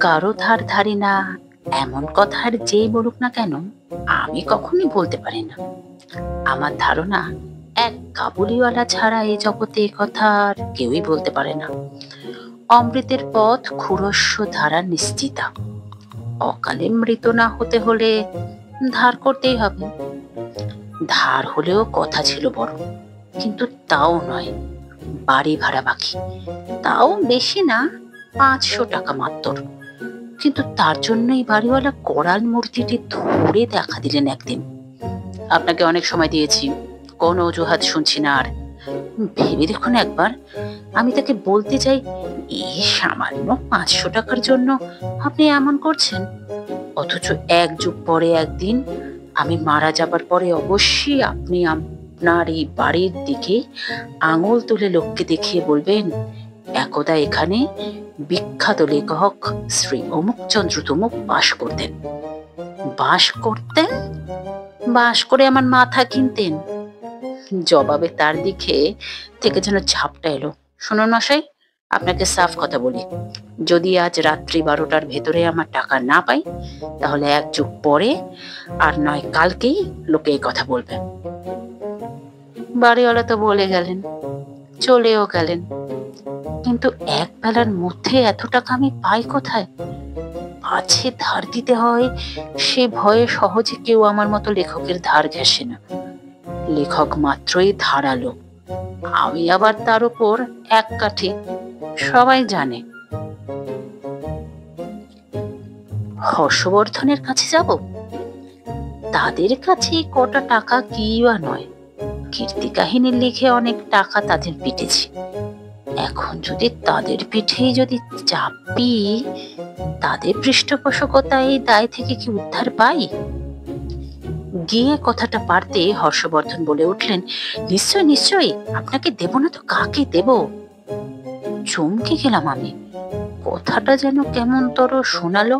কারো ধার ধারি না এমন কথা আর যেই বলুক না কেন, আমি কখনোই বলতে পারি না। আমার ধারণা এক কাবুলিওয়ালা ছাড়া এই জগতে এ কথা আর কেউই বলতে পারে না। অমৃতের পথ ক্ষুরস্য ধারা নিশ্চিতা। অকালে মৃত না হতে হলে ধার করতেই হবে। ধার হলেও কথা ছিল বড়, কিন্তু তাও নয়। বাড়ি ভাড়া বাকি, তাও বেশি না, 500 টাকা মাত্র। কিন্তু তার জন্যই বাড়িওয়ালা করাল মূর্তিটি ধরে দেখা দিলেন একদিন। আপনাকে অনেক সময় দিয়েছি, কোনো অজুহাত শুনছি না আর। ভেবে দেখুন একবার, আমি তাকে বলতে চাই, এই সামান্য 500 টাকার জন্য আপনি এমন করছেন, অথচ এক যুগ পরে একদিন আমি মারা যাবার পরে অবশ্যই আপনি আপনার এই বাড়ির দিকে আঙুল তুলে লোককে দেখিয়ে বলবেন, একদা এখানে বিখ্যাত লেখক শ্রী অমুকচন্দ্র তমুক বাস করতেন। বাস করতেন? বাস করে আমার মাথা কিনতেন। জবাবে তার দিকে থেকে যেন ঝাপটা এলো। শুনুন মশাই, আপনাকে সাফ কথা বলি, যদি আজ রাত্রি 12টার ভেতরে আমার টাকা না পাই, তাহলে এক যুগ পরে আর নয় কালকেই লোকে এই কথা বলবে। বাড়িওয়ালা তো বলে গেলেন, চলেও গেলেন, কিন্তু এক বেলার মধ্যে এত টাকা আমি পাই কোথায়? আছে ধার দিতে হয়, সে ভয়ে সহজে কেউ আমার মতো লেখকের ধার ঘেঁষে না। লেখক মাত্রই ধারালো, আমি আবার তার উপর এক কাঠি, সবাই জানে। হর্ষবর্ধনের কাছে যাব? তাদের কাছে কটা টাকা কি বা নয়, কীর্তি কাহিনী লিখে অনেক টাকা তাদের পিটেছি। এখন যদি তাদের পিঠেই যদি চাপি, তাদের পৃষ্ঠপোষকতায় এই দায় থেকে কি উদ্ধার পাই? গিয়ে কথাটা পারতে হর্ষবর্ধন বলে উঠলেন, নিশ্চয় নিশ্চয়ই, আপনাকে দেব না তো কাকে দেব? চমকে গেলাম আমি, কথাটা যেন কেমন তর শোনালো।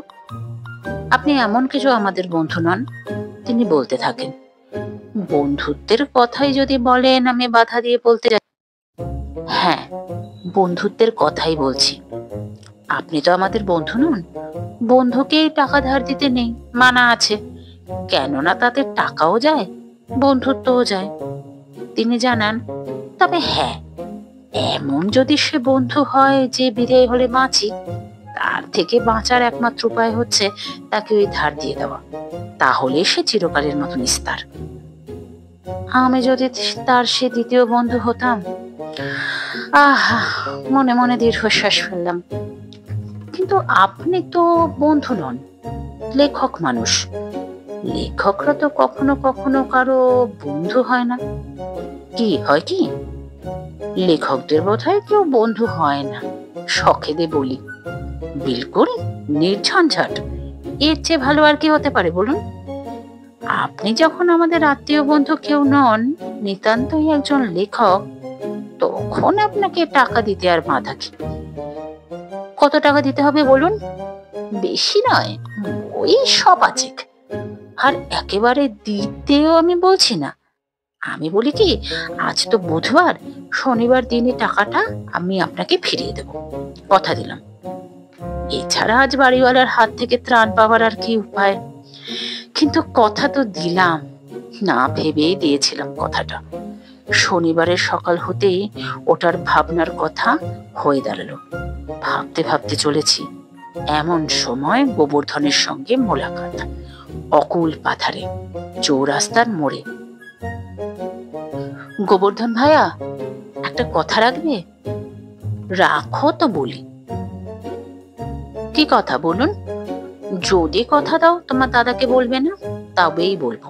আপনি এমন কিছু আমাদের বন্ধু নন, তিনি বলতে থাকেন। বন্ধুত্বের কথাই যদি বলেন, আমি বাধা দিয়ে বলতে যাই, হ্যাঁ, বন্ধুত্বের কথাই বলছি। আপনি তো আমাদের বন্ধু নন, বন্ধুকেই টাকা ধার দিতে নেই, মানা আছে। কেননা তাতে টাকাও যায়, বন্ধুত্বও যায়, তিনি জানান। তবে হ্যাঁ, এমন যদি সে বন্ধু হয় যে বিদায় হলে বাঁচি, তার থেকে বাঁচার একমাত্র উপায় হচ্ছে তাকে ওই ধার দিয়ে দেওয়া, তাহলে সে চিরকালের মতো নিস্তার। আমি যদি তার সে দ্বিতীয় বন্ধু হতাম। আহা, মনে মনে দীর্ঘশ্বাস ফেললাম। কিন্তু আপনি তো বন্ধু নন, লেখক মানুষ। লেখকরা তো কখনো কখনো কারো বন্ধু হয় না। কি হয় কি? লেখকদের বোধহয় কেউ বন্ধু হয় না, শখেদে বলি। বিলকুল নির্ঝঞ্ঝাট, এর চেয়ে ভালো আর কি হতে পারে বলুন? আপনি যখন আমাদের আত্মীয় বন্ধু কেউ নন, নিতান্তই একজন লেখক, তখন আপনাকে টাকা দিতে আর বাধা কি? কত টাকা দিতে হবে বলুন? বেশি নয়, ওই সব আছে। আর একেবারে দিতেও আমি বলছি না, আমি বলি কি, আজ তো বুধবার, শনিবার দিনে টাকাটা আমি আপনাকে ফিরিয়ে দেব, কথা দিলাম। এছাড়া আজ বাড়িওয়ালার হাত থেকে ত্রাণ পাওয়ার আর কি উপায়? কিন্তু কথা তো দিলাম, না ভেবেই দিয়েছিলাম কথাটা। শনিবারের সকাল হতেই ওটার ভাবনার কথা হয়ে দাঁড়ালো। ভাবতে ভাবতে চলেছি, এমন সময় গোবর্ধনের সঙ্গে মোলাকাত, অকুল পাথারে, চৌরাস্তার মোড়ে। গোবর্ধন ভাইয়া, একটা কথা রাখবে? রাখো তো বলি। কি কথা বলুন? যদি কথা দাও তোমার দাদাকে বলবে না, তবেই বলবো।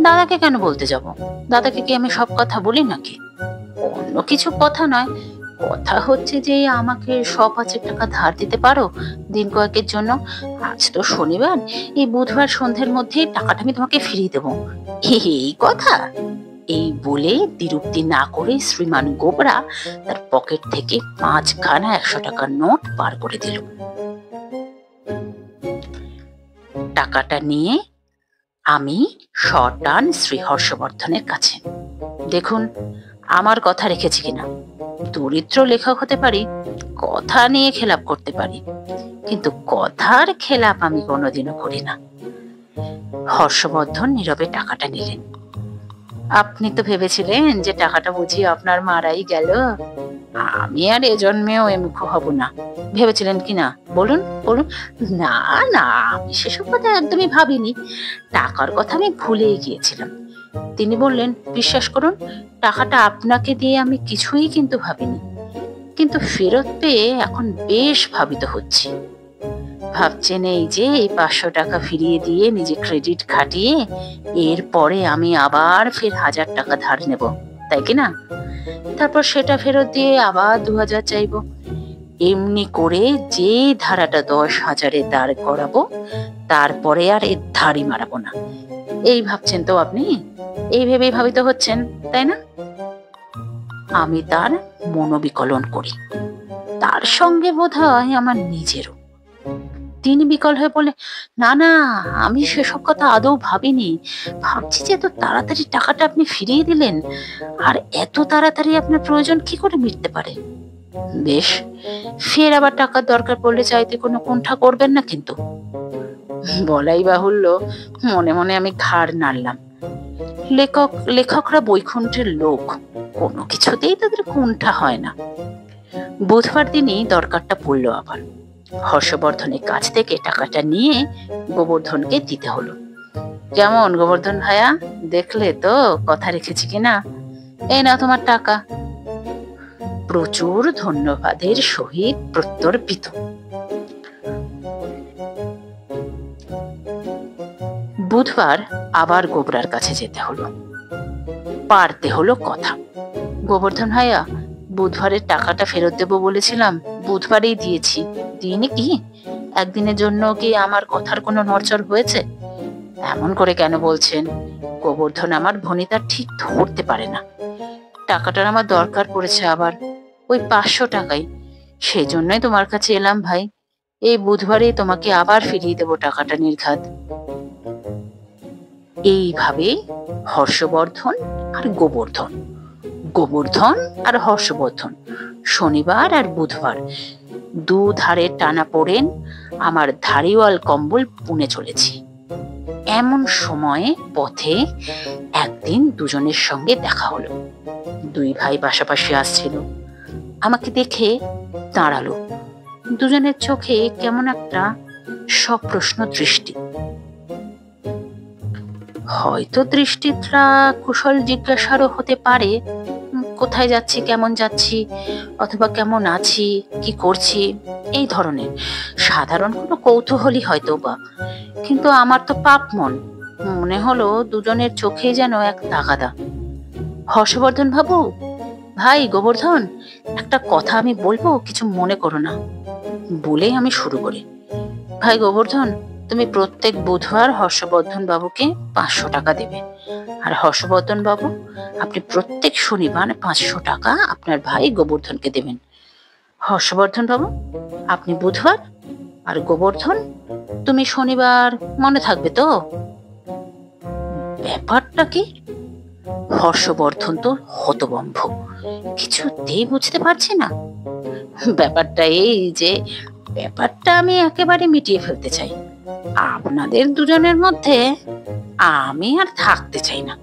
দাদাকে কেন বলতে যাব? দাদাকে কি আমি সব কথা বলি নাকি? অন্য কিছু কথা নয়, কথা হচ্ছে যে আমাকে 100-5 টাকা ধার দিতে পারো দিন কয়েকের জন্য। আজ তো শনিবার, এই বুধবার সন্ধ্যের মধ্যে টাকাটা আমি তোমাকে ফিরিয়ে দেবো, এই কথা। এই বলে দ্বিরুক্তি না করে শ্রীমান গোবরা তার পকেট থেকে 5 খানা 100 টাকার নোট বার করে দিল। টাকাটা নিয়ে আমি সটান শ্রী হর্ষবর্ধনের কাছে। দেখুন, আমার কথা রেখেছি কিনা। দরিদ্র লেখক হতে পারি, কথা নিয়ে খেলাপ করতে পারি, কিন্তু কথার খেলাপ আমি কোনোদিনও করি না। হর্ষবর্ধন নীরবে টাকাটা নিলেন। আপনি তো ভেবেছিলেন যে টাকাটা বুঝিয়ে আপনার মারাই গেল। আমি আর এ জন্মেও এমুখ হব না, ভেবেছিলেন কি না? বলুন বলুন। না না, আমি সেসব কথা একদমই ভাবিনি। টাকার কথা আমি ভুলেই গিয়েছিলাম। তিনি বললেন, বিশ্বাস করুন, টাকাটা আপনাকে দিয়ে আমি কিছুই কিন্তু ভাবিনি, কিন্তু ফেরত পেয়ে এখন বেশ ভাবিত হচ্ছি। ভাবছেন এই যে এই 500 টাকা ফিরিয়ে দিয়ে নিজে ক্রেডিট খাটিয়ে এরপরে আমি আবার ফের 1000 টাকা ধার নেব, তাই কি না? তারপর সেটা ফেরত দিয়ে আবার 2000 চাইবো। এমনি করে যে ধারাটা 10,000-এ দাঁড় করাবো, তারপরে আর এর ধারই মারাবো না। এই ভাবছেন তো আপনি? এই ভেবেই ভাবিত হচ্ছেন, তাই না? আমি তার মনোবিকলন করি, তার সঙ্গে বোধহয় আমার নিজেরও। তিনি বিকল হয়ে বলে, না না, আমি সেসব কথা আদৌ ভাবিনি। ভাবছি যে এত তাড়াতাড়ি টাকাটা আপনি ফিরিয়ে দিলেন, আর এত তাড়াতাড়ি আপনার প্রয়োজন কি করে মিটতে পারে? বেশ, ফের আবার টাকার দরকার পড়লে চাইতে কোনো কুণ্ঠা করবেন না কিন্তু। বলাই বাহুল্য, মনে মনে আমি ঘাড় নাড়লাম। লেখকরা বৈকুণ্ঠের লোক, কোনো কিছুতেই তাদের কুণ্ঠা হয় না। বুধবার দিনই দরকারটা পড়ল আবার। হর্ষবর্ধনের কাছ থেকে টাকাটা নিয়ে গোবর্ধনকে দিতে হলো। কেমন গোবর্ধন ভাইয়া, দেখলে তো কথা রেখেছি কিনা? এই না তোমার টাকা। প্রচুর ধন্যবাদের সহিত প্রত্যর্পিত। বুধবার আবার গোবরার কাছে যেতে হলো, পারতে হলো কথা। গোবর্ধন ভাইয়া, বুধবারের টাকাটা ফেরত দেবো বলেছিলাম, বুধবারেই দিয়েছি। দিইনি কি? একদিনের জন্য কি আমার কথার কোনো নড়চড় হয়েছে? এমন করে কেন বলছেন? গোবর্ধন আমার ভনিতা ঠিক ধরতে পারে না। টাকাটার আমার দরকার পড়েছে আবার, ওই 500 টাকাই। সেই জন্যই তোমার কাছে এলাম ভাই। এই বুধবারেই তোমাকে আবার ফিরিয়ে দেবো টাকাটা নির্ঘাত। এইভাবে হর্ষবর্ধন আর গোবর্ধন, গোবর্ধন আর হর্ষবর্ধন শনিবার আর বুধবার দুধারে টানা পড়েন আমার ধারিওয়াল কম্বল পুনে চলেছি। এমন সময়ে পথে একদিন দুজনের সঙ্গে দেখা হলো। দুই ভাই পাশাপাশি আসছিল। আমাকে দেখে দাঁড়ালো। দুজনের চোখে কেমন একটা সপ্রশ্ন দৃষ্টি। হয়তো দৃষ্টিটা কুশল জিজ্ঞাসারও হতে পারে, কোথায় যাচ্ছি, কেমন যাচ্ছি, অথবা কেমন আছি, কি করছি, এই ধরনের সাধারণ কোনো কৌতূহলই হয়তো বা। কিন্তু আমার তো পাপ মনে হলো দুজনের চোখে যেন এক তাগাদা। হর্ষবর্ধন বাবু, ভাই গোবর্ধন, একটা কথা আমি বলবো, কিছু মনে করো না। বলেই আমি শুরু করি, ভাই গোবর্ধন, তুমি প্রত্যেক বুধবার হর্ষবর্ধন বাবুকে 500 টাকা দেবে, আর হর্ষবর্ধন বাবু, আপনি প্রত্যেক শনিবার 500 টাকা আপনার ভাই গোবর্ধনকে দেবেন। হর্ষবর্ধন বাবু, আপনি বুধবার, আর গোবর্ধন তুমি শনিবার। মনে থাকবে তো? ব্যাপারটা কি? হর্ষবর্ধন তো হতভম্ব, কিছুতেই বুঝতে পারছি না। ব্যাপারটা এই যে, ব্যাপারটা আমি একেবারে মিটিয়ে ফেলতে চাই। আপনাদের দুজনের মধ্যে আমি আর থাকতে চাই না।